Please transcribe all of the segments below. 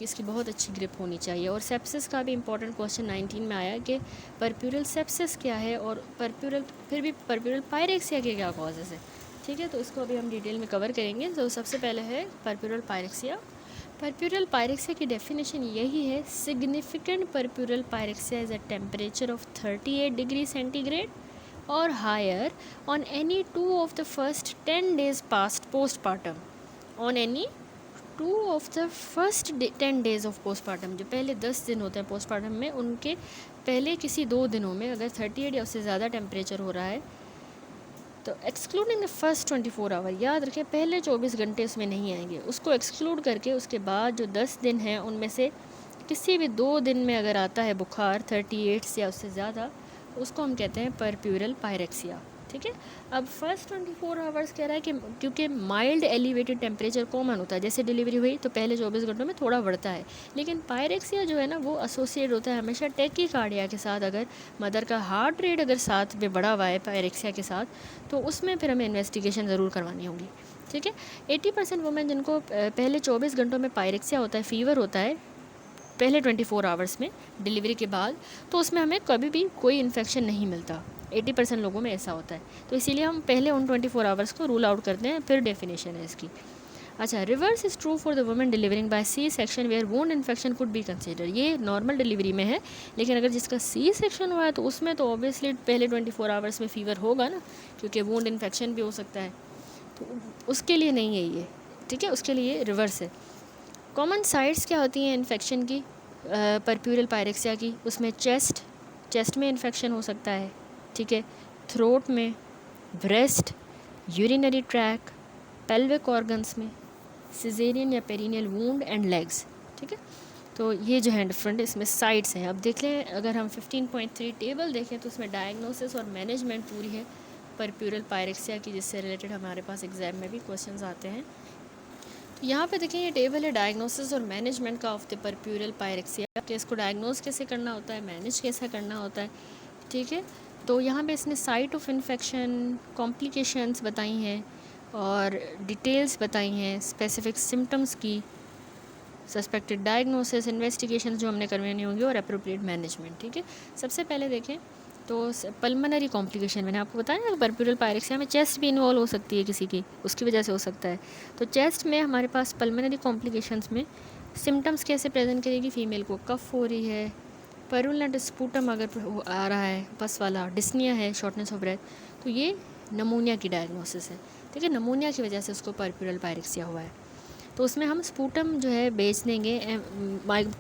कि इसकी बहुत अच्छी ग्रिप होनी चाहिए। और सेप्सिस का भी इंपॉर्टेंट क्वेश्चन 19 में आया कि परप्यूरल सेप्सिस क्या है और परप्यूरल फिर भी परप्यूरल पायरेक्सिया के क्या कॉजेज़ है। ठीक है, तो इसको अभी हम डिटेल में कवर करेंगे। तो सबसे पहले है परप्यूरल पायरेक्सिया। परप्यूरल पायरेक्सिया की डेफिनेशन यही है, significant puerperal pyrexia is a temperature of 38 degree centigrade और higher on any 2 of the first 10 days past postpartum. On any 2 of the first 10 days of postpartum, जो पहले 10 दिन होते हैं postpartum में, उनके पहले किसी 2 दिनों में अगर 38 या उससे ज़्यादा टेम्परेचर हो रहा है तो एक्सक्लूडिंग द फर्स्ट 24 आवर, याद रखें पहले 24 घंटे उसमें नहीं आएंगे, उसको एक्सक्लूड करके उसके बाद जो 10 दिन हैं उनमें से किसी भी 2 दिन में अगर आता है बुखार 38 से या उससे ज़्यादा, उसको हम कहते हैं परप्यूरल पायरेक्सिया। ठीक है, अब फर्स्ट 24 आवर्स कह रहा है कि क्योंकि माइल्ड एलिवेटेड टेम्परेचर कॉमन होता है, जैसे डिलीवरी हुई तो पहले 24 घंटों में थोड़ा बढ़ता है, लेकिन पायरेक्सिया जो है ना वो एसोसिएट होता है हमेशा टेकीकार्डिया के साथ। अगर मदर का हार्ट रेट अगर साथ में बढ़ा हुआ है पायरेक्सिया के साथ, तो उसमें फिर हमें इन्वेस्टिगेशन ज़रूर करवानी होगी। ठीक है, 80% वुमेन जिनको पहले 24 घंटों में पायरेक्सिया होता है, फीवर होता है पहले 24 आवर्स में डिलीवरी के बाद, तो उसमें हमें कभी भी कोई इन्फेक्शन नहीं मिलता। 80% लोगों में ऐसा होता है, तो इसीलिए हम पहले उन 24 आवर्स को रूल आउट करते हैं, फिर डेफिनेशन है इसकी। अच्छा, reverse is true for the women delivering by C section where wound infection could be consider. ये नॉर्मल डिलीवरी में है, लेकिन अगर जिसका सी सेक्शन हुआ है तो उसमें तो ऑब्वियसली पहले 24 आवर्स में फ़ीवर होगा ना, क्योंकि वुंड इन्फेक्शन भी हो सकता है, तो उसके लिए नहीं है ये। ठीक है, उसके लिए रिवर्स है। कॉमन साइट्स क्या होती हैं इन्फेक्शन की परप्यूरल पायरेक्सिया की? उसमें चेस्ट में इन्फेक्शन हो सकता है, ठीक है, थ्रोट में, breast, urinary track, pelvic organs में, सिजेरियन या पेरिनियल वूंड एंड लेग्स। ठीक है, तो ये जो है डिफरेंट इसमें साइट्स हैं। अब देख लें, अगर हम 15.3 टेबल देखें तो उसमें डायग्नोसिस और मैनेजमेंट पूरी है परप्यूरल पायरेक्सिया की, जिससे रिलेटेड हमारे पास एग्जाम में भी क्वेश्चंस आते हैं। तो यहाँ पे देखें, ये टेबल है डायग्नोसिस और मैनेजमेंट का ऑफ द परप्यूरल पायरेक्सिया, कि इसको डायग्नोस कैसे करना होता है, मैनेज कैसे करना होता है। ठीक है, तो यहाँ पे इसने साइट ऑफ इन्फेक्शन, कॉम्प्लिकेशंस बताई हैं और डिटेल्स बताई हैं स्पेसिफिक सिम्टम्स की, सस्पेक्टेड डायग्नोसिस, इन्वेस्टिगेशन जो हमने करवानी होंगी और अप्रोप्रिएट मैनेजमेंट। ठीक है, सबसे पहले देखें तो पल्मोनरी कॉम्प्लिकेशन, मैंने आपको बताया ना परप्यूरल पायरेक्सिया में चेस्ट भी इन्वॉल्व हो सकती है किसी की, उसकी वजह से हो सकता है। तो चेस्ट में हमारे पास पल्मोनरी कॉम्प्लिकेशंस में सिम्टम्स कैसे प्रेजेंट करेगी? फीमेल को कफ हो रही है, पैरुलनेट स्पूटम अगर आ रहा है पस वाला, डिस्निया है, शॉर्टनेस ऑफ ब्रेथ, तो ये नमूनिया की डायग्नोसिस है। ठीक है, नमूनिया की वजह से उसको परप्यूरल पायरेक्सिया हुआ है। तो उसमें हम स्पूटम जो है बेच देंगे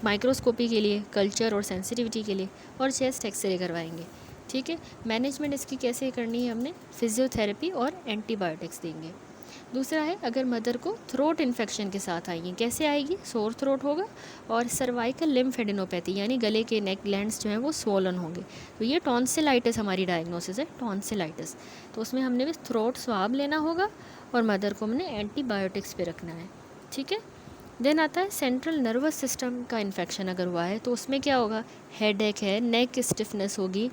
माइक्रोस्कोपी के लिए, कल्चर और सेंसिटिविटी के लिए, और चेस्ट एक्सरे करवाएंगे। ठीक है, मैनेजमेंट इसकी कैसे करनी है, हमने फिजियोथेरेपी और एंटीबायोटिक्स देंगे। दूसरा है, अगर मदर को थ्रोट इन्फेक्शन के साथ आएगी, कैसे आएगी? सोर थ्रोट होगा और सर्वाइकल लिम्फेडिनोपैथी, यानी गले के नेक ग्लैंड्स जो हैं वो स्वोलन होंगे। तो ये टॉन्सिलाइटिस हमारी डायग्नोसिस है, टॉन्सिलाइटिस। तो उसमें हमने भी थ्रोट स्वाब लेना होगा और मदर को हमने एंटीबायोटिक्स पे रखना है। ठीक है, देन आता है सेंट्रल नर्वस सिस्टम का इन्फेक्शन अगर हुआ है तो उसमें क्या होगा? हेडेक है, नेक स्टिफनेस होगी,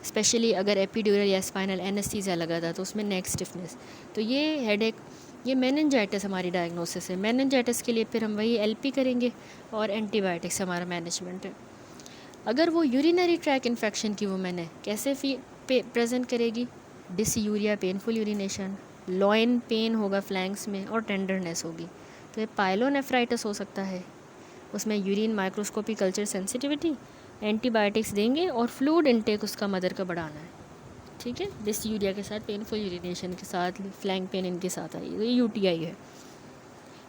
स्पेशली अगर एपिड्यूरल या स्पाइनल एनेस्थीसिया लगा था तो उसमें नेक स्टिफनेस। तो ये हेडेक, ये मेनिंजाइटिस हमारी डायग्नोसिस है। मेनिंजाइटिस के लिए फिर हम वही एलपी करेंगे और एंटीबायोटिक्स हमारा मैनेजमेंट है। अगर वो यूरिनरी ट्रैक इन्फेक्शन की वुमेन है, कैसे प्रेजेंट करेगी? Dysuria, painful urination, loin pain होगा फ्लैंक्स में और टेंडरनेस होगी। तो ये पाइलोनेफ्राइटिस हो सकता है, उसमें urine microscopy culture sensitivity, antibiotics देंगे और फ्लूइड इनटेक उसका मदर का बढ़ाना है। ठीक है, डिसयूरिया के साथ, पेनफुल यूरिनेशन के साथ, फ्लैंक पेन इनके साथ आई है, तो ये यूटीआई है।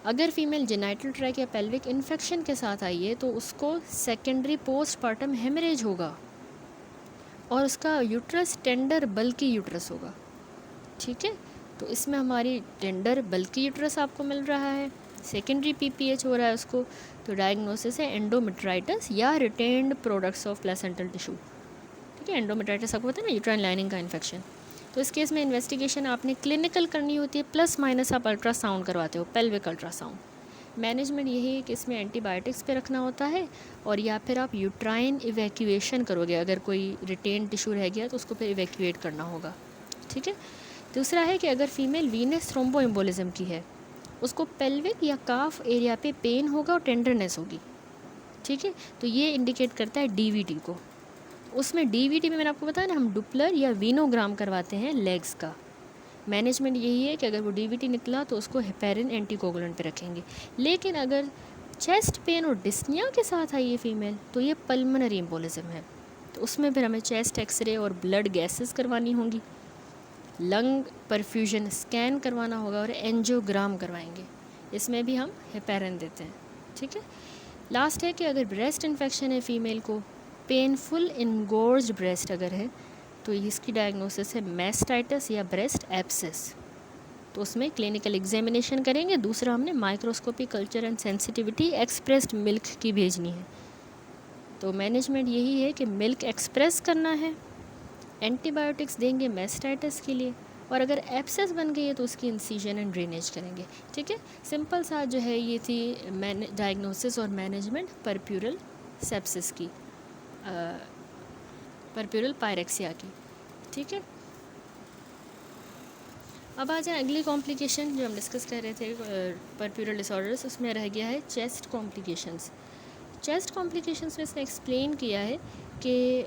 अगर फीमेल जेनाइटल ट्रैक या पेल्विक इन्फेक्शन के साथ आई है तो उसको सेकेंडरी पोस्टपार्टम हेमरेज होगा और उसका यूट्रस टेंडर बल्कि यूट्रस होगा। ठीक है, तो इसमें हमारी टेंडर बल्कि यूट्रस आपको मिल रहा है, सेकेंडरी पीपीएच हो रहा है उसको, तो डायग्नोसिस है एंडोमेट्राइटिस या retained products of placental tissue. ठीक है, एंडोमेट्राइटिस आपको पता है ना, यूट्राइन लाइनिंग का इन्फेक्शन। तो इस केस में इन्वेस्टिगेशन आपने क्लिनिकल करनी होती है, प्लस माइनस आप अल्ट्रासाउंड करवाते हो, पेल्विक अल्ट्रासाउंड। मैनेजमेंट यही है कि इसमें एंटीबायोटिक्स पे रखना होता है, और या फिर आप यूट्राइन इवैक्यूएशन करोगे, अगर कोई रिटेन टिश्यू रह गया तो उसको फिर इवैक्यूएट करना होगा। ठीक है, दूसरा है कि अगर फीमेल वीनस थ्रोम्बोएम्बोलिज्म की है, उसको पेल्विक या काफ एरिया पे पेन होगा और टेंडरनेस होगी। ठीक है। तो ये इंडिकेट करता है डीवीटी को। उसमें डीवीटी में मैंने आपको बताया ना, हम डुपलर या वीनोग्राम करवाते हैं लेग्स का। मैनेजमेंट यही है कि अगर वो डीवीटी निकला तो उसको हेपेरिन एंटीकोगुलेंट पे रखेंगे। लेकिन अगर चेस्ट पेन और डिस्निया के साथ आई है फीमेल, तो ये पल्मोनरी एम्बोलिज्म है, तो उसमें फिर हमें चेस्ट एक्सरे और ब्लड गैसेस करवानी होंगी, लंग परफ्यूजन स्कैन करवाना होगा और एंजियोग्राम करवाएंगे। इसमें भी हम हेपेरिन देते हैं, ठीक है। लास्ट है कि अगर ब्रेस्ट इन्फेक्शन है फीमेल को, पेनफुल इनगोर्ज्ड ब्रेस्ट अगर है, तो इसकी डायग्नोसिस है मैस्टाइटिस या ब्रेस्ट एब्सेस। तो उसमें क्लिनिकल एग्जामिनेशन करेंगे। दूसरा, हमने microscopy culture and sensitivity expressed milk की भेजनी है। तो मैनेजमेंट यही है कि मिल्क एक्सप्रेस करना है, एंटीबायोटिक्स देंगे मैस्टाइटिस के लिए, और अगर एब्सेस बन गई है तो उसकी इंसिजन एंड ड्रेनेज करेंगे, ठीक है। सिंपल सा जो है ये थी डायग्नोसिस और मैनेजमेंट परप्यूरल सेप्सिस की, परप्यूरल पायरेक्सिया की, ठीक है। अब आ जाए अगली कॉम्प्लिकेशन जो हम डिस्कस कर रहे थे परप्यूरल डिसऑर्डर्स, उसमें रह गया है चेस्ट कॉम्प्लिकेशंस। चेस्ट कॉम्प्लिकेशंस में इसने एक्सप्लेन किया है कि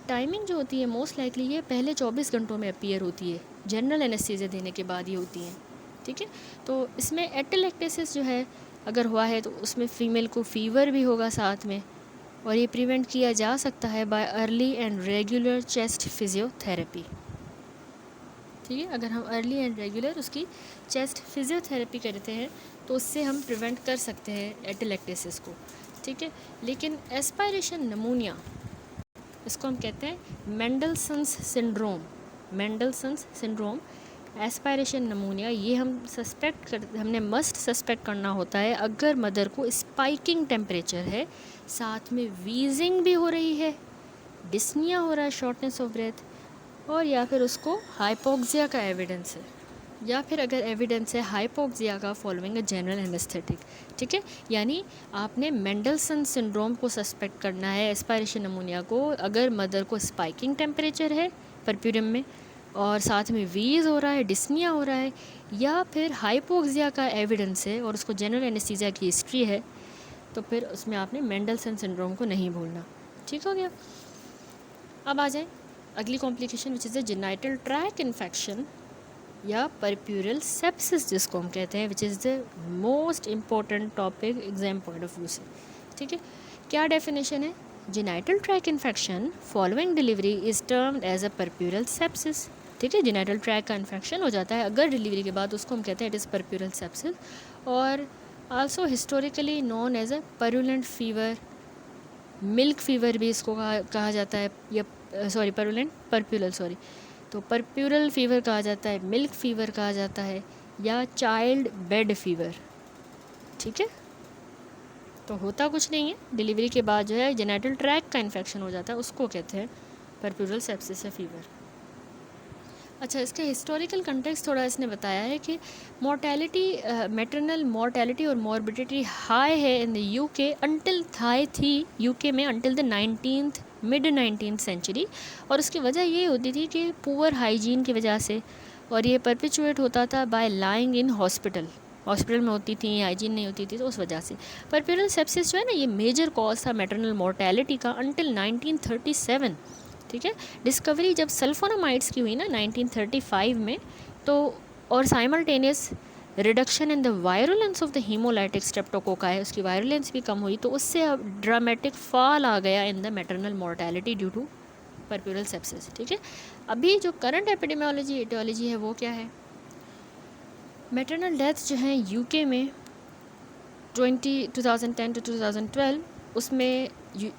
टाइमिंग जो होती है मोस्ट लाइकली ये पहले 24 घंटों में अपीयर होती है, जनरल एनेस्थीसिया देने के बाद ये होती हैं, ठीक है। तो इसमें एटेलेक्टेसिस जो है अगर हुआ है तो उसमें फ़ीमेल को फ़ीवर भी होगा साथ में, और ये प्रिवेंट किया जा सकता है bye early and regular chest physiotherapy, ठीक है। अगर हम अर्ली एंड रेगुलर उसकी चेस्ट फिजियोथेरेपी करते हैं तो उससे हम प्रिवेंट कर सकते हैं एटेलेक्टेसिस को, ठीक है। लेकिन एस्पायरेशन नमूनिया, इसको हम कहते हैं मेंडलसन्स सिंड्रोम, एस्पायरेशन नमूनिया, ये हमने मस्ट सस्पेक्ट करना होता है अगर मदर को स्पाइकिंग टेम्परेचर है, साथ में वीजिंग भी हो रही है, डिस्निया हो रहा है, शॉर्टनेस ऑफ ब्रेथ, और या फिर उसको हाइपोक्सिया का एविडेंस है, या फिर अगर एविडेंस है हाइपोक्सिया का फॉलोइंग अ जनरल एनेस्थेटिक, ठीक है। यानी आपने मेंडलसन सिंड्रोम को सस्पेक्ट करना है, एस्पायरेशन नमूनिया को, अगर मदर को स्पाइकिंग टेम्परेचर है परप्यूरियम में और साथ में वीज हो रहा है, डिस्निया हो रहा है, या फिर हाइपोक्सिया का एविडेंस है और उसको जनरल एनेस्थीसिया की हिस्ट्री है, तो फिर उसमें आपने मेंडलसन सिंड्रोम को नहीं भूलना, ठीक हो गया। अब आ जाए अगली complication which is the genital tract infection या परप्यूरल सेप्सिस जिसको हम कहते हैं, which is the most important topic exam point of view से, ठीक है। क्या डेफिनेशन है? Genital tract infection following delivery is termed as a puerperal sepsis, ठीक है। जेनिटल ट्रैक का इन्फेक्शन हो जाता है अगर डिलीवरी के बाद, उसको हम कहते हैं इट इज़ परप्यूरल सेप्सिस, और also historically known as a purulent fever, milk fever भी इसको कहा जाता है, या तो परप्यूरल फीवर कहा जाता है, मिल्क फीवर कहा जाता है, या चाइल्ड बेड फीवर, ठीक है। तो होता कुछ नहीं है, डिलीवरी के बाद जो है जेनिटल ट्रैक का इन्फेक्शन हो जाता है, उसको कहते हैं परप्यूरल सेप्सिस या फीवर। अच्छा, इसका हिस्टोरिकल कंटेक्स्ट थोड़ा इसने बताया है कि मोर्टेलिटी, मैटरनल मोर्टेलिटी और मॉर्बिडिटी हाई है in the UK until high थी यूके में until the mid 19th century, और उसकी वजह ये होती थी कि पुअर हाइजीन की वजह से, और ये परपिचुएट होता था बाय लाइंग इन हॉस्पिटल में होती थी, हाइजीन नहीं होती थी, तो उस वजह से परप्यूरल सेप्सिस जो है ना, ये मेजर कॉज था मैटरनल मोर्टेलिटी का अंटिल 1937, ठीक है। डिस्कवरी जब सल्फोनामाइड्स की हुई ना 1935 में, तो और simultaneous reduction in the virulence of the haemolytic streptococci है, उसकी वायरुलेंस भी कम हुई, तो उससे अब ड्रामेटिक फॉल आ गया in the maternal mortality due to puerperal sepsis, ठीक है। अभी जो करंट एपिडेमियोलॉजी है वो क्या है? मैटरनल डेथ जो है यूके में 2010 to 2012, उसमें जो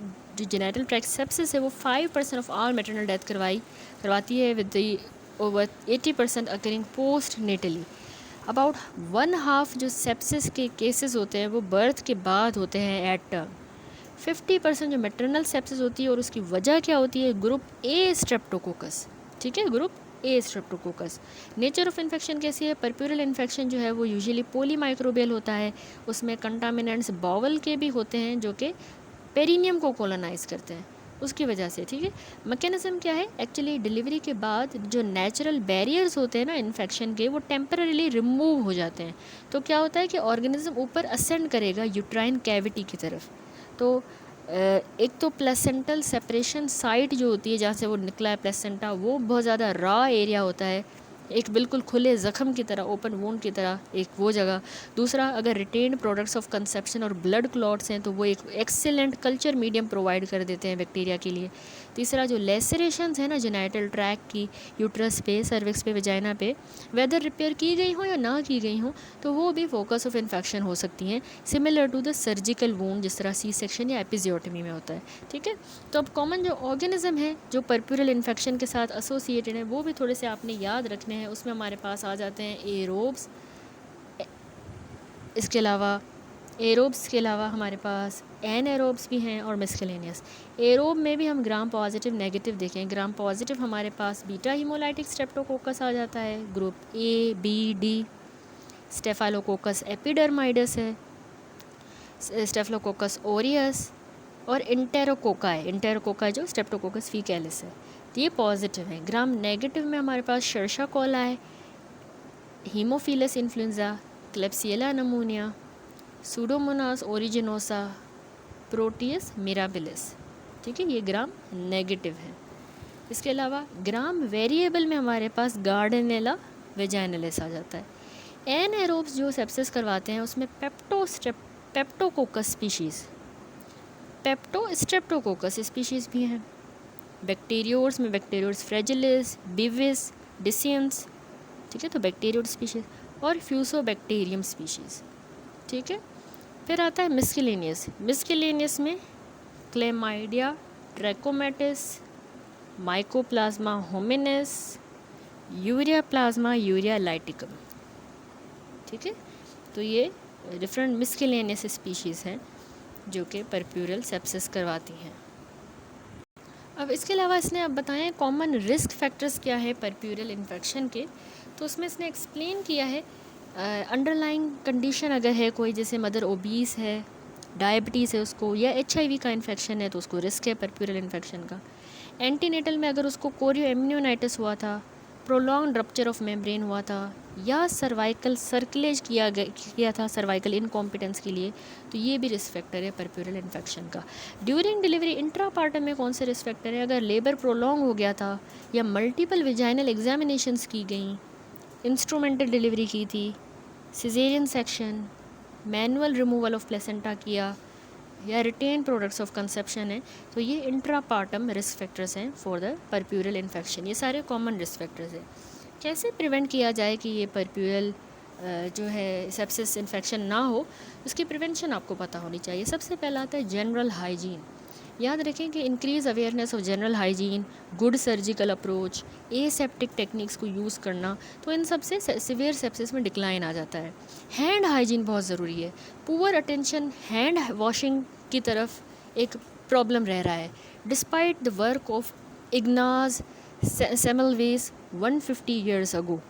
जेनिटल ट्रैक्ट सेप्सिस है वो 5% ऑफ ऑल मैटरनल डेथ करवाती है, with the over 80% occurring post neatly. About 1/2 जो सेप्सिस के केसेस होते हैं वो बर्थ के बाद होते हैं एट टर्म। 50% जो मैटरनल सेप्सिस होती है, और उसकी वजह क्या होती है? ग्रुप ए स्ट्रेप्टोकोकस, ठीक है, group A Streptococcus. Nature of infection कैसी है? परप्यूरल इन्फेक्शन जो है वो यूजुअली पॉलीमाइक्रोबियल होता है, उसमें कंटामिनेंट्स बाउल के भी होते हैं जो कि पेरिनियम को कॉलोनाइज करते हैं, उसकी वजह से, ठीक है। मैकेनिज़्म क्या है, एक्चुअली डिलीवरी के बाद जो नेचुरल बैरियर्स होते हैं ना इन्फेक्शन के, वो टेम्पररीली रिमूव हो जाते हैं। तो क्या होता है कि ऑर्गेनिज्म ऊपर असेंड करेगा यूट्राइन कैविटी की तरफ। तो एक तो प्लेसेंटल सेपरेशन साइट जो होती है जहाँ से वो निकला है प्लेसेंटा, वो बहुत ज़्यादा रॉ एरिया होता है, एक बिल्कुल खुले ज़ख़म की तरह, ओपन वोंड की तरह एक वो जगह। दूसरा, अगर रिटेन्ड प्रोडक्ट्स ऑफ कंसेप्शन और ब्लड क्लॉट्स हैं तो वो एक एक्सेलेंट कल्चर मीडियम प्रोवाइड कर देते हैं बैक्टीरिया के लिए। तीसरा, जो लेसरेशंस है ना जेनाइटल ट्रैक की, यूट्रस पे, सर्विक्स पे, वेजाइना पे, वेदर रिपेयर की गई हो या ना की गई हो, तो वो भी फोकस ऑफ इन्फेक्शन हो सकती हैं, similar to the surgical wound, जिस तरह सी सेक्शन या एपिजियोटमी में होता है, ठीक है। तो अब कॉमन जो ऑर्गेनिज्म है जो परप्यूरल इन्फेक्शन के साथ एसोसिएटेड है, वो भी थोड़े से आपने याद रखने हैं। उसमें हमारे पास आ जाते हैं एरोब्स, इसके अलावा एरोब्स के अलावा हमारे पास एनएरोब्स भी हैं और मिस्केलेनियस। एरोब में भी हम ग्राम पॉजिटिव नेगेटिव देखें। ग्राम पॉजिटिव हमारे पास बीटा हीमोलाइटिक स्ट्रेप्टोकोकस आ जाता है, group A B D. Staphylococcus epidermidis है, स्टेफिलोकोकस ओरियस और इंटेरोकोका जो स्ट्रेप्टोकोकस फीकैलिस है, तो ये पॉजिटिव है। ग्राम नेगेटिव में हमारे पास शर्षा कोला है, haemophilus influenzae, klebsiella pneumoniae, pseudomonas aeruginosa, proteus mirabilis, ठीक है, ये ग्राम नेगेटिव है। इसके अलावा ग्राम वेरिएबल में हमारे पास गार्डनेला वेजाइनलिस आ जाता है। एनएरोब्स जो सेप्सिस करवाते हैं उसमें पेप्टोकोकस स्पीशीज़, पेप्टोस्ट्रेप्टोकोकस स्पीशीज़ भी हैं। बैक्टीरियोड्स में बैक्टीरियोड्स फ्रेजिलिस, बिविस, डिसियंस, ठीक है, तो बैक्टीरियोड स्पीशीज़ और फ्यूसोबैक्टीरियम स्पीशीज़, ठीक है। फिर आता है मिस्केलेनियस में chlamydia trachomatis, mycoplasma hominis, ureaplasma urealyticum, ठीक है। तो ये डिफरेंट मिस्केलेनियस स्पीशीज़ हैं जो कि परप्यूरल सेप्सिस करवाती हैं। अब इसके अलावा इसने अब बताएं कॉमन रिस्क फैक्टर्स क्या है परप्यूरल इन्फेक्शन के। तो उसमें इसने एक्सप्लेन किया है अंडरलाइंग कंडीशन अगर है कोई, जैसे मदर ओबीस है, डायबिटीज़ है उसको, या HIV का इन्फेक्शन है तो उसको रिस्क है परप्यूरल इन्फेक्शन का। एंटीनेटल में अगर उसको कोरियो इम्यूनाइटिस हुआ था, प्रोलॉन्ग रप्चर ऑफ मेम्ब्रेन हुआ था, या सर्वाइकल सर्कुलेज किया था सर्वाइकल इनकॉम्पिटेंस के लिए, तो ये भी रिस्क फैक्टर है परप्यूरल इन्फेक्शन का। ड्यूरिंग डिलीवरी इंट्रापार्टम में कौन से रिस्क फैक्टर है, अगर लेबर प्रोलॉन्ग हो गया था, या मल्टीपल विजाइनल एग्जामिनेशंस की गई, इंस्ट्रूमेंटल डिलीवरी की थी, caesarean section, manual removal of placenta किया, या रिटेन प्रोडक्ट्स ऑफ कंसेप्शन है, तो ये इंट्रापार्टम रिस्क फैक्टर्स हैं फॉर द परप्यूरल इन्फेक्शन। ये सारे कॉमन रिस्क फैक्टर्स हैं। कैसे प्रिवेंट किया जाए कि ये परप्यूरल जो है सेप्सिस इन्फेक्शन ना हो, उसकी प्रिवेंशन आपको पता होनी चाहिए। सबसे पहला आता है जनरल हाइजीन। याद रखें कि increase awareness of general hygiene, good surgical approach, aseptic techniques को यूज़ करना, तो इन सब से सिवियर सेप्सिस में डिक्लाइन आ जाता है। हैंड हाइजीन बहुत ज़रूरी है। पुअर अटेंशन हैंड वॉशिंग की तरफ एक प्रॉब्लम रह रहा है। Despite the work of Ignaz Semmelweis 150 years ago,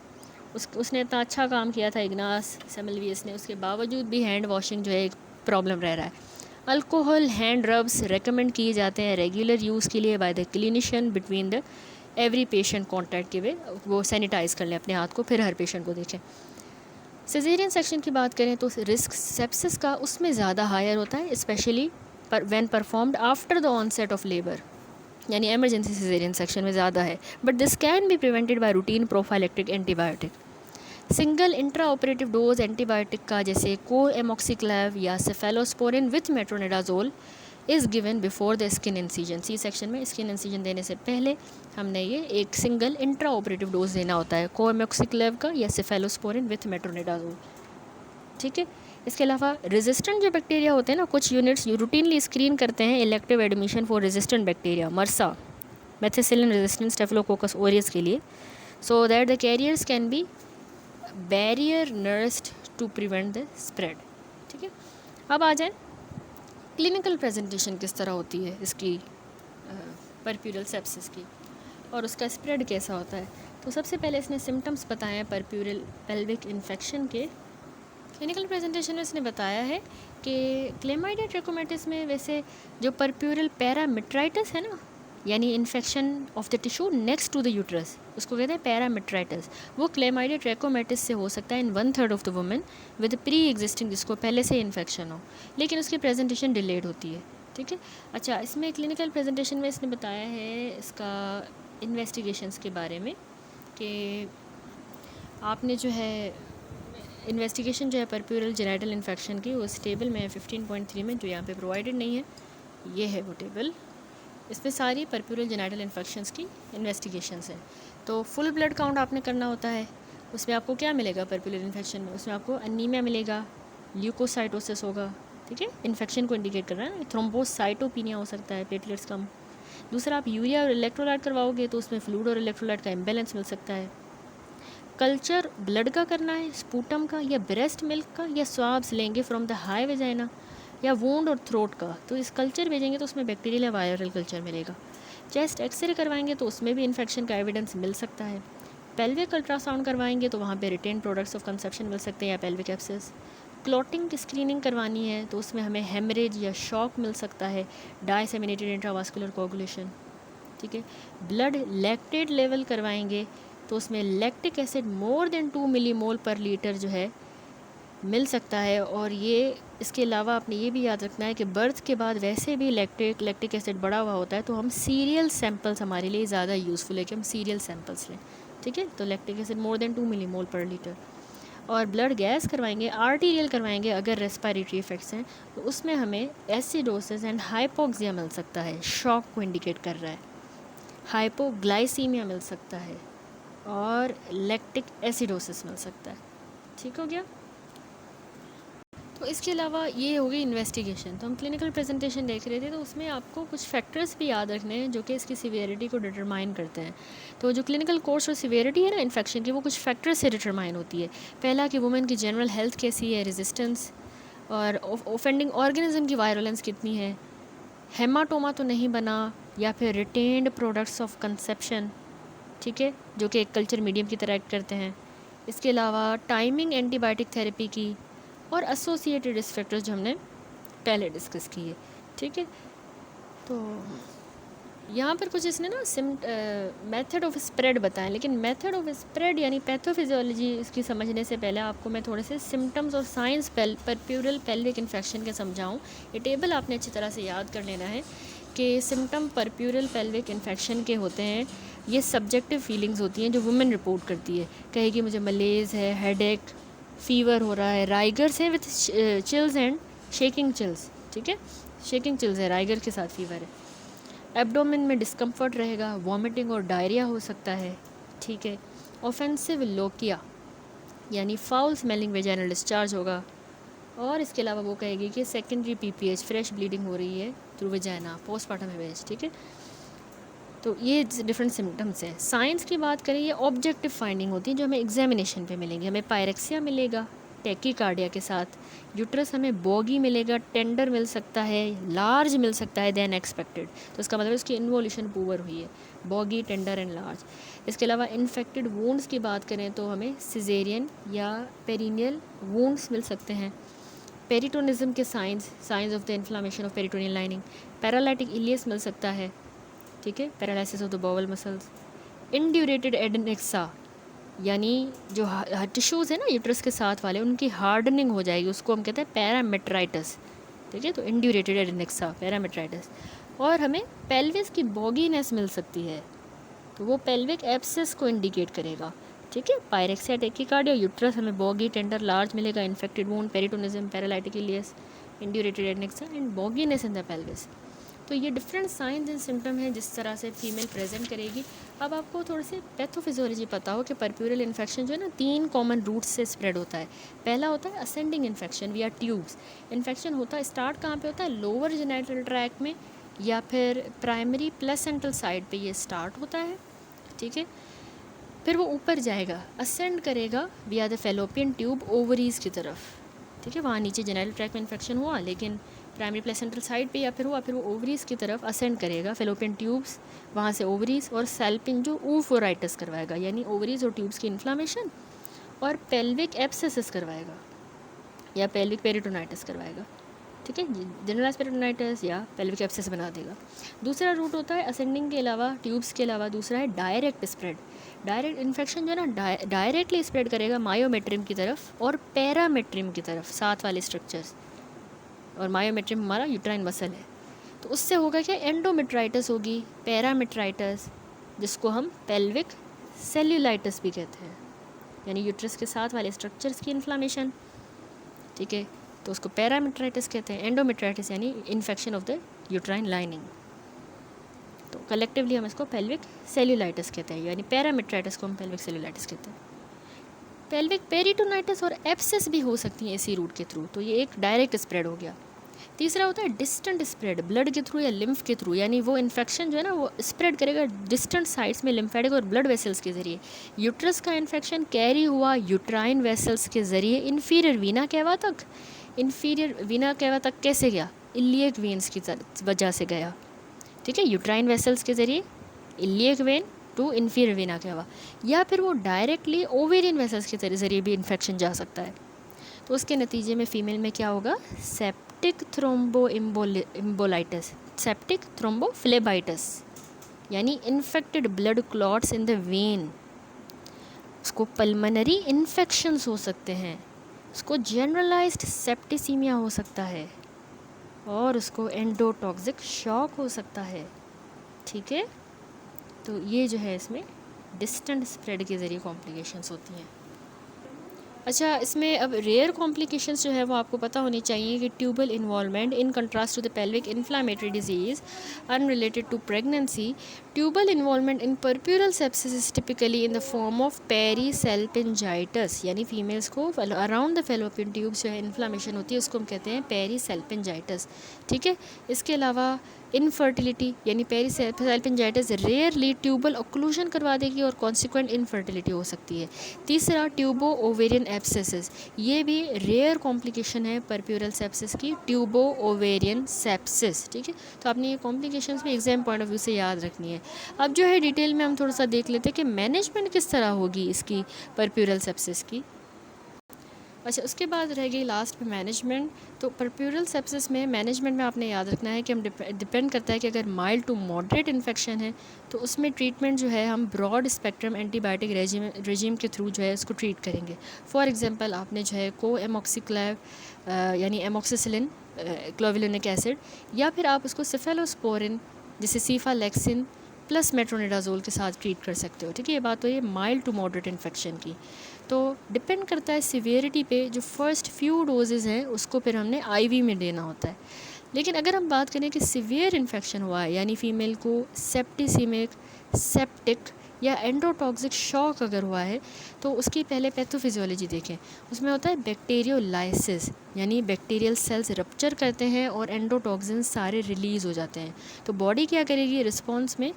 उसने इतना अच्छा काम किया था इग्नास सेमलवेस ने, उसके बावजूद भी हैंड वॉशिंग जो है एक प्रॉब्लम रह रहा है। अल्कोहल हैंड रब्स रेकमेंड किए जाते हैं रेगुलर यूज़ के लिए by the clinician between the every patient contact के वे, वो सैनिटाइज़ कर लें अपने हाथ को, फिर हर पेशेंट को देखें। सिजेरियन सेक्शन की बात करें तो रिस्क सेप्सिस का उसमें ज़्यादा हायर होता है, specially when performed after the onset of labour, यानी एमरजेंसी सिजेरियन सेक्शन में ज़्यादा है। But this can be prevented by routine prophylactic antibiotic. Single intra operative dose antibiotic का जैसे कोएमोक्सिक्लेव या cephalosporin with metronidazole is given before the skin incision. C section में skin incision देने से पहले हमने ये एक सिंगल इंट्रा ऑपरेटिव डोज देना होता है, कोएमोक्सिक्लेव का या सेफेलोस्पोरिन विथ मेट्रोनिडाजोल, ठीक है। इसके अलावा रेजिस्टेंट जो बैक्टीरिया होते हैं ना, कुछ यूनिट्स रूटीनली स्क्रीन करते हैं elective admission for resistant bacteria, MRSA methicillin resistant staphylococcus aureus के लिए, so that the carriers can be barrier nursed to prevent the spread, ठीक है। अब आ जाए क्लिनिकल प्रेजेंटेशन किस तरह होती है इसकी परप्यूरल सेप्सिस की, और उसका स्प्रेड कैसा होता है। तो सबसे पहले इसने सिम्टम्स बताए हैं परप्यूरल पेल्विक इन्फेक्शन के, क्लिनिकल प्रेजेंटेशन में इसने बताया है कि क्लेमाइडिया ट्रैकोमैटिस में वैसे जो परप्यूरल पैरामिट्राइटिस है ना, यानी infection of the tissue next to the uterus, उसको कहते हैं पैरामिट्राइटिस, वो क्लेमाइडिया ट्रैकोमैटिस से हो सकता है इन 1/3 of the women with pre existing, जिसको पहले से इन्फेक्शन हो, लेकिन उसकी प्रेजेंटेशन डिलेड होती है। ठीक है। अच्छा, इसमें क्लिनिकल प्रेजेंटेशन में इसने बताया है इसका इन्वेस्टिगेशंस के बारे में कि आपने जो है इन्वेस्टिगेशन जो है परप्यूरल जेनिटल इन्फेक्शन की, उस टेबल में 15.3 में, जो यहाँ पे प्रोवाइडेड नहीं है, ये है वो टेबल। इसमें सारी परप्यूरल जेनिटल इन्फेक्शंस की इन्वेस्टिगेशंस हैं। तो फुल ब्लड काउंट आपने करना होता है। उसमें आपको क्या मिलेगा परप्यूरल इन्फेक्शन में? उसमें आपको अनीमिया मिलेगा, ल्यूकोसाइटोसिस होगा, ठीक है, इन्फेक्शन को इंडिकेट कर रहा है ना। थ्रोम्बोसाइटोपिनिया हो सकता है, प्लेटलेट्स कम। दूसरा, आप यूरिया और इलेक्ट्रोलाइट करवाओगे तो उसमें फ्लूइड और इलेक्ट्रोलाइट का इम्बैलेंस मिल सकता है। कल्चर ब्लड का करना है, स्पूटम का या ब्रेस्ट मिल्क का, या स्वाब्स लेंगे फ्रॉम द हाई वेजाइना या वोंड और थ्रोट का, तो इस कल्चर भेजेंगे तो उसमें बैक्टीरियल या वायरल कल्चर मिलेगा। चेस्ट एक्सरे करवाएंगे तो उसमें भी इन्फेक्शन का एविडेंस मिल सकता है। पेल्विक अल्ट्रासाउंड करवाएंगे तो वहाँ पे रिटेन प्रोडक्ट्स ऑफ कंसेप्शन मिल सकते हैं या पेल्विक एब्सेस। क्लॉटिंग की स्क्रीनिंग करवानी है तो उसमें हमें हेमरेज या शॉक मिल सकता है, डाइसेमिनेटेड इंट्रावास्कुलर कोगुलेशन। ठीक है। ब्लड लैक्टेट लेवल करवाएंगे तो उसमें lactic acid more than 2 millimole पर लीटर जो है मिल सकता है। और ये इसके अलावा आपने ये भी याद रखना है कि बर्थ के बाद वैसे भी लैक्टिक एसिड बढ़ा हुआ होता है, तो हम सीरियल सैंपल्स हमारे लिए ज़्यादा यूज़फुल है कि हम सीरियल सैंपल्स लें। ठीक है। तो lactic acid more than 2 millimole पर लीटर। और ब्लड गैस करवाएंगे, आर्टीरियल करवाएंगे अगर रेस्पिरेटरी इफेक्ट्स हैं तो उसमें हमें एसिडोसिस एंड हाइपोक्सिया मिल सकता है, शॉक को इंडिकेट कर रहा है। हाइपोग्लाइसीमिया मिल सकता है और लैक्टिक एसिडोसिस मिल सकता है। ठीक हो गया। तो इसके अलावा ये हो गई इन्वेस्टिगेशन। तो हम क्लिनिकल प्रेजेंटेशन देख रहे थे, तो उसमें आपको कुछ फैक्टर्स भी याद रखने हैं जो कि इसकी सिवियरिटी को डिटरमाइन करते हैं। तो जो क्लिनिकल कोर्स और सिवियरिटी है ना इन्फेक्शन की, वो कुछ फैक्टर्स से डिटरमाइन होती है। पहला कि वुमेन की जनरल हेल्थ कैसी है, रेजिस्टेंस और ऑफेंडिंग ऑर्गेनिज्म की वायरुलेंस कितनी है, हेमाटोमा तो नहीं बना, या फिर रिटेन्ड प्रोडक्ट्स ऑफ कंसेप्शन, ठीक है, जो कि एक कल्चर मीडियम की तरह एक्ट करते हैं। इसके अलावा टाइमिंग एंटीबायोटिक थेरेपी की और एसोसिएटेड रिस्क फैक्टर्स जो हमने पहले डिस्कस किए। ठीक है। तो यहाँ पर कुछ इसने ना मेथड ऑफ स्प्रेड बताएं, लेकिन मेथड ऑफ स्प्रेड यानी पैथोफिजियोलॉजी इसकी समझने से पहले आपको मैं थोड़े से सिम्टम्स और साइंस परप्यूरल पेल्विक इन्फेक्शन के समझाऊँ। ये टेबल आपने अच्छी तरह से याद कर लेना है कि सिम्टम परप्यूरल पेल्विक इन्फेक्शन के होते हैं। ये सब्जेक्टिव फीलिंग्स होती हैं जो वुमेन रिपोर्ट करती है, कहेगी मुझे मलेज है, हेडेक, फीवर हो रहा है, राइगर्स है with chills and shaking chills. ठीक है, शेकिंग चिल्स है, राइगर के साथ फीवर है। एब्डोमेन में डिस्कम्फर्ट रहेगा, वॉमिटिंग और डायरिया हो सकता है। ठीक है। ऑफेंसिव लोकिया यानी फाउल स्मेलिंग वेजाइनल डिस्चार्ज होगा। और इसके अलावा वो कहेगी कि सेकेंडरी पीपीएच, फ्रेश ब्लीडिंग हो रही है थ्रू वेजाइना, पोस्टमार्टम हेमरेज। ठीक है। तो ये डिफरेंट सिम्टम्स हैं। साइंस की बात करें, ये ऑब्जेक्टिव फाइंडिंग होती है जो हमें एग्जामिनेशन पे मिलेंगे। हमें पायरेक्सिया मिलेगा टैकीकार्डिया के साथ, यूट्रस हमें बॉगी मिलेगा, टेंडर मिल सकता है, लार्ज मिल सकता है देन एक्सपेक्टेड, तो इसका मतलब उसकी इन्वोल्यूशन पुअर हुई है, बॉगी, टेंडर एंड लार्ज। इसके अलावा इन्फेक्टेड वूंड्स की बात करें तो हमें सिजेरियन या पेरिनियल वूंड्स मिल सकते हैं। पेरिटोनिज्म के signs of the inflammation of peritoneal lining, paralytic ileus मिल सकता है। ठीक है, paralysis of the bowel muscles. Indurated adnexa यानी जो टिश्यूज़ है ना यूट्रस के साथ वाले, उनकी हार्डनिंग हो जाएगी, उसको हम कहते हैं पैरामेट्राइटिस। ठीक है, तो इंड्यूरेटेड एडेनेक्सा, पैरामेट्राइटिस। और हमें पेल्विस की बॉगीनेस मिल सकती है, तो वो पेल्विक एब्सेस को इंडिकेट करेगा। ठीक है, पायरेक्सिया, टैकीकार्डिया, यूट्रस हमें बॉगी, टेंडर, लार्ज मिलेगा, infected wound, peritonism, paralytic ileus, indurated adnexa and bogginess in the pelvis. तो ये डिफरेंट साइंस एंड सिम्टम हैं जिस तरह से फीमेल प्रेजेंट करेगी। अब आपको थोड़ी सी पैथोफिजियोलॉजी पता हो कि परप्यूरल इन्फेक्शन जो है ना 3 कॉमन रूट्स से स्प्रेड होता है। पहला होता है असेंडिंग इन्फेक्शन विया ट्यूब्स। इन्फेक्शन होता है, स्टार्ट कहाँ पे होता है, लोअर जेनिटल ट्रैक्ट में या फिर प्राइमरी प्लेसेंटल साइड पे ये स्टार्ट होता है। ठीक है, फिर वो ऊपर जाएगा, असेंड करेगा विया द फेलोपियन ट्यूब ओवरीज़ की तरफ। ठीक है, वहाँ नीचे जेनिटल ट्रैक्ट में इन्फेक्शन हुआ, लेकिन प्राइमरी प्लेसेंटल साइड पे या फिर वो ओवरीज़ की तरफ असेंड करेगा, फेलोपियन ट्यूब्स, वहाँ से ओवरीज़ और सेल्पिन जो ऊफोराइटिस करवाएगा, यानी ओवरीज़ और ट्यूब्स की इन्फ्लामेशन, और पेल्विक एब्सेसिस करवाएगा। या पेल्विक पेरिटोनाइटिस करवाएगा, ठीक है, जनरलाइज पेरिटोनाइटिस या पेल्विक एब्सेस बना देगा। दूसरा रूट होता है असेंडिंग के अलावा, ट्यूब्स के अलावा दूसरा है डायरेक्ट स्प्रेड। डायरेक्ट इन्फेक्शन जो है ना डायरेक्टली स्प्रेड करेगा मायोमेट्रियम की तरफ और पैरामेट्रियम की तरफ, साथ वाले स्ट्रक्चर्स, और मायोमेट्रियम हमारा यूट्राइन मसल है। तो उससे होगा क्या, एंडोमेट्राइटिस होगी, पैरामेट्राइटिस, जिसको हम पेल्विक सेल्यूलाइटिस भी कहते हैं, यानी यूट्रस के साथ वाले स्ट्रक्चर्स की इन्फ्लामेशन, ठीक है, तो उसको पैरामेट्राइटिस कहते हैं। एंडोमेट्राइटिस यानी infection of the uterine lining, तो कलेक्टिवली हम इसको पेल्विक सेल्यूलाइटिस कहते हैं, यानी पैरामेट्राइटिस को हम पेल्विक सेल्यूलाइटिस कहते हैं। पेल्विक पेरिटोनाइटिस और एब्सेस भी हो सकती हैं इसी रूट के थ्रू, तो ये एक डायरेक्ट स्प्रेड हो गया। तीसरा होता है डिस्टेंट स्प्रेड, ब्लड के थ्रू या लिम्फ के थ्रू, यानी वो इन्फेक्शन जो है ना वो स्प्रेड करेगा डिस्टेंट साइड्स में लिम्फेटिक और ब्लड वेसल्स के ज़रिए। यूट्रस का इन्फेक्शन कैरी हुआ यूट्राइन वेसल्स के ज़रिए इन्फीरियर वीना कैवा तक। इन्फीरियर वीना कैवा तक कैसे गया, इलियक वेन्स की वजह से गया, ठीक है, यूट्राइन वेसल्स के ज़रिए iliac vein to inferior vena cava, या फिर वो डायरेक्टली ओवेरियन वेसल्स के ज़रिए भी इन्फेक्शन जा सकता है। तो उसके नतीजे में फ़ीमेल में क्या होगा, सेप्टिक थ्रोम्बोइम्बोलाइटिस, सेप्टिक थ्रोम्बोफ्लेबाइटिस, यानी infected blood clots in the when. उसको पल्मनरी इन्फेक्शंस हो सकते हैं, उसको जनरलाइज्ड सेप्टिसीमिया हो सकता है, और उसको एंडोटॉक्सिक शॉक हो सकता है, ठीक है। तो ये जो है इसमें डिस्टेंट स्प्रेड के ज़रिए कॉम्प्लिकेशंस होती हैं। अच्छा, इसमें अब रेयर कॉम्प्लिकेशंस जो है वो आपको पता होनी चाहिए कि tubal involvement in contrast to the pelvic inflammatory disease unrelated to pregnancy, tubal involvement in puerperal sepsis is typically in the form of perisalpingitis, यानी फीमेल्स को अराउंड द फेलोपियन ट्यूब जो है इन्फ्लामेशन होती है उसको हम कहते हैं पेरीसेल्पिंजाइटिस, ठीक है। इसके अलावा इनफर्टिलिटी यानी पेरीसेल्पिंजाइटिस रेयरली ट्यूबल ऑक्लूजन करवा देगी और कॉन्सिक्वेंट इनफर्टिलिटी हो सकती है। तीसरा ट्यूबो ओवेरियन एब्सेसिस, ये भी रेयर कॉम्प्लिकेशन है परप्यूरल सेप्सिस की, ट्यूबो ओवेरियन सेप्सिस, ठीक है। तो आपने ये कॉम्प्लिकेशंस भी एग्जाम पॉइंट ऑफ व्यू से याद रखनी है। अब जो है डिटेल में हम थोड़ा सा देख लेते हैं कि मैनेजमेंट किस तरह होगी इसकी परप्यूरल सेप्सिस की। अच्छा, उसके बाद रह गई लास्ट में मैनेजमेंट। तो परप्यूरल सेप्सिस में मैनेजमेंट में आपने याद रखना है कि हम डिपेंड करता है कि अगर माइल्ड टू मॉडरेट इन्फेक्शन है तो उसमें ट्रीटमेंट जो है हम ब्रॉड स्पेक्ट्रम एंटीबायोटिक रेजिम के थ्रू जो है उसको ट्रीट करेंगे। फॉर एग्जांपल आपने जो है को एमॉक्सिक्लेव यानी एमॉक्सिसिलिन क्लोविलिनिक एसिड, या फिर आप उसको सिफेलोस्पोरिन जैसे सीफालेक्सिन प्लस मेट्रोनिडाजोल के साथ ट्रीट कर सकते हो, ठीक है। ये बात तो ये माइल्ड टू मॉडरेट इन्फेक्शन की। तो डिपेंड करता है सीवियरिटी पे, जो फर्स्ट फ्यू डोजेज़ हैं उसको फिर हमने आईवी में देना होता है। लेकिन अगर हम बात करें कि सीवियर इन्फेक्शन हुआ है, यानी फ़ीमेल को सेप्टिसीमिक, सेप्टिक या एंडोटॉक्सिक शॉक अगर हुआ है, तो उसकी पहले पैथोफिजियोलॉजी देखें। उसमें होता है बैक्टीरियोलाइसिस, यानी बैक्टीरियल सेल्स रप्चर करते हैं और एंडोटॉक्सिन सारे रिलीज़ हो जाते हैं। तो बॉडी क्या करेगी, रिस्पॉन्स में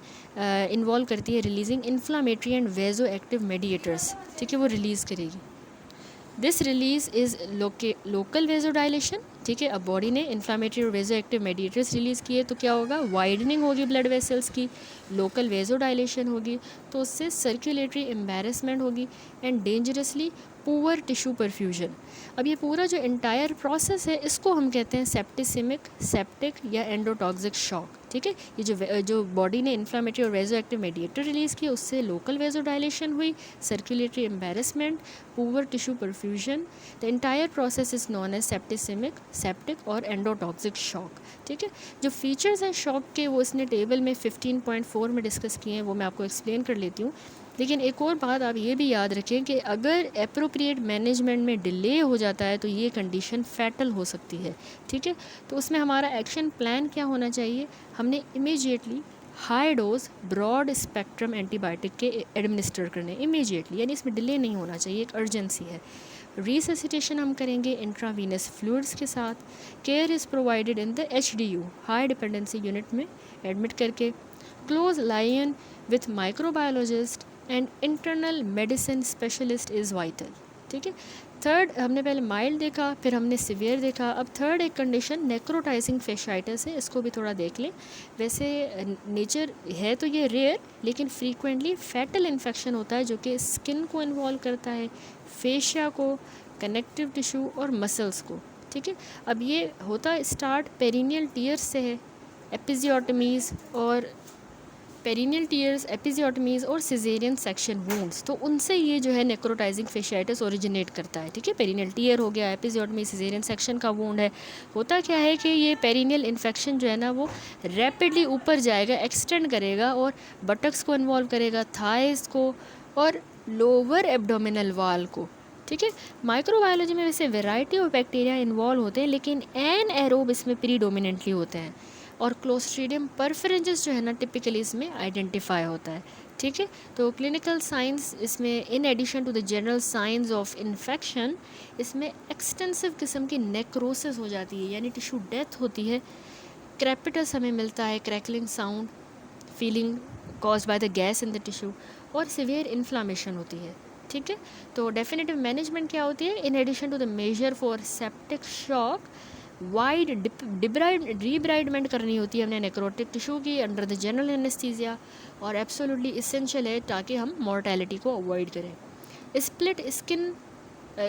इन्वॉल्व करती है releasing inflammatory and vasoactive mediators, ठीक है, वो रिलीज़ करेगी। This release is local vasodilation, ठीक है। अब बॉडी ने इन्फ्लामेटरी और वेजो एक्टिव मेडिएटर्स रिलीज़ किए तो क्या होगा, वाइडनिंग होगी ब्लड वेसल्स की, लोकल वेजोडाइलेशन होगी, तो उससे सर्कुलेटरी एम्बैरेसमेंट होगी and dangerously poor tissue perfusion. अब ये पूरा जो एंटायर प्रोसेस है इसको हम कहते हैं सेप्टिसिमिक, सेप्टिक या एंडोटॉक्सिक शॉक, ठीक है। ये जो बॉडी ने इन्फ्लामेटरी और वेजो एक्टिव मेडिएटर रिलीज़ किए उससे लोकल वेजोडाइलेशन हुई, circulatory embarrassment, poor tissue perfusion, the entire process is known as septicaemic, septic और एंडोटॉक्सिक शॉक, ठीक है। जो फीचर्स हैं शॉक के वो इसने टेबल में 15.4 में डिस्कस किए हैं, वो मैं आपको एक्सप्लेन कर लेती हूँ। लेकिन एक और बात आप ये भी याद रखें कि अगर एप्रोप्रिएट मैनेजमेंट में डिले हो जाता है तो ये कंडीशन फैटल हो सकती है, ठीक है। तो उसमें हमारा एक्शन प्लान क्या होना चाहिए, हमने immediately high dose broad spectrum antibiotic के एडमिनिस्टर करने इमीडिएटली, यानी इसमें डिले नहीं होना चाहिए, एक अर्जेंसी है। रिससिटेशन हम करेंगे इंट्रावीनस फ्लूइड्स के साथ। Care is provided in the HDU high dependency unit में एडमिट करके। Close line with microbiologist and internal medicine specialist is vital, ठीक है। थर्ड, हमने पहले माइल्ड देखा, फिर हमने सिवियर देखा, अब थर्ड एक कंडीशन नेक्रोटाइजिंग फेशाइटिस है, इसको भी थोड़ा देख लें। वैसे नेचर है तो ये रेयर, लेकिन फ्रीक्वेंटली फैटल इन्फेक्शन होता है जो कि स्किन को इन्वॉल्व करता है, फेशिया को, कनेक्टिव टिश्यू और मसल्स को। ठीक है, अब ये होता स्टार्ट पेरिनियल टीयर्स से है, एपिजियोटमीज़ और पेरिनियल टीयर्स, एपिजियोटमीज़ और सिजेरियन सेक्शन वूंड्स, तो उनसे ये जो है नेक्रोटाइजिंग फेशियाइटिस ओरिजिनेट करता है। ठीक है, पेरिनियल टीयर हो गया, एपिजियोटमी सिजेरियन सेक्शन का वूंड है। होता क्या है कि ये पेरिनियल इन्फेक्शन जो है ना वो रैपिडली ऊपर जाएगा, एक्सटेंड करेगा और बटक्स को इन्वॉल्व करेगा, थाइस को और लोअर एब्डोमिनल वाल को। ठीक है, माइक्रोबायोलॉजी में वैसे वैरायटी ऑफ बैक्टीरिया इन्वॉल्व होते हैं, लेकिन एनएरोब इसमें प्रीडोमिनेंटली होते हैं और क्लोस्ट्रीडियम परफेरेंजिस जो है ना टिपिकली इसमें आइडेंटिफाई होता है। ठीक है, तो क्लिनिकल साइंस इसमें in addition to the general science of infection इसमें एक्सटेंसिव किस्म की नेक्रोसिस हो जाती है, यानी टिश्यू डेथ होती है। क्रेपिटस हमें मिलता है, crackling sound, feeling caused by the gas in the tissue, और सिवियर इन्फ्लामेशन होती है। ठीक है, तो डेफिनेटिव मैनेजमेंट क्या होती है? In addition to the measure for septic shock, wide debridement करनी होती है हमने नेक्रोटिक टिश्यू की अंडर द जनरल एनेस्थीसिया, और एब्सोल्युटली इसेंशियल है ताकि हम मॉर्टेलिटी को अवॉइड करें।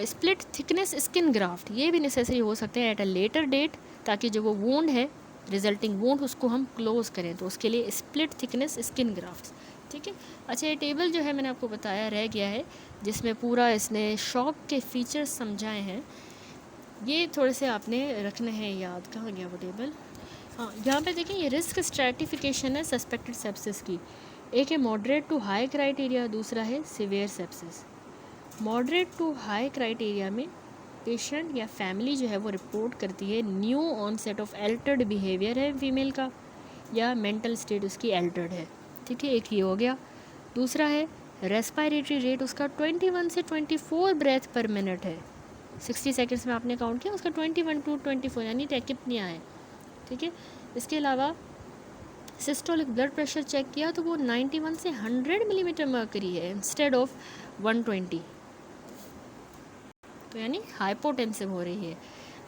स्प्लिट थिकनेस स्किन ग्राफ्ट ये भी नेसेसरी हो सकते हैं एट अ लेटर डेट, ताकि जो वो वूंड है, रिजल्टिंग वूंड, उसको हम क्लोज करें, तो उसके लिए स्प्लिट थिकनेस स्किन ग्राफ्ट। ठीक है, अच्छा ये टेबल जो है मैंने आपको बताया रह गया है, जिसमें पूरा इसने शॉक के फीचर्स समझाए हैं। ये थोड़े से आपने रखने हैं याद। कहाँ गया वो टेबल? हाँ, यहाँ पे देखें, ये रिस्क स्ट्रैटिफिकेशन है सस्पेक्टेड सेप्सिस की। एक है मॉडरेट टू हाई क्राइटेरिया, दूसरा है severe sepsis. Moderate to high criteria में पेशेंट या फैमिली जो है वो रिपोर्ट करती है new onset of altered behaviour है फीमेल का, या मेंटल स्टेट उसकी एल्टर्ड है। ठीक है, एक ये हो गया। दूसरा है रेस्पिरेटरी रेट उसका 21 से 24 ब्रेथ पर मिनट है। 60 सेकंड्स में आपने काउंट किया, उसका 21 to 24 यानी टैकिपनिया है। ठीक है, इसके अलावा सिस्टोलिक ब्लड प्रेशर चेक किया तो वो 91 से 100 मिलीमीटर मर्करी है इंस्टेड ऑफ 120, तो यानी हाइपोटेंसिव हो रही है।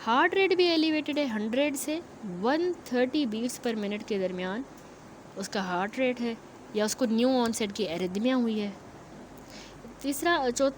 हार्ट रेट भी एलिवेटेड है, 100 से 130 बीट्स पर मिनट के दरमियान उसका हार्ट रेट है, या उसको न्यू ऑनसेट की एरिथमिया हुई है। तीसरा 1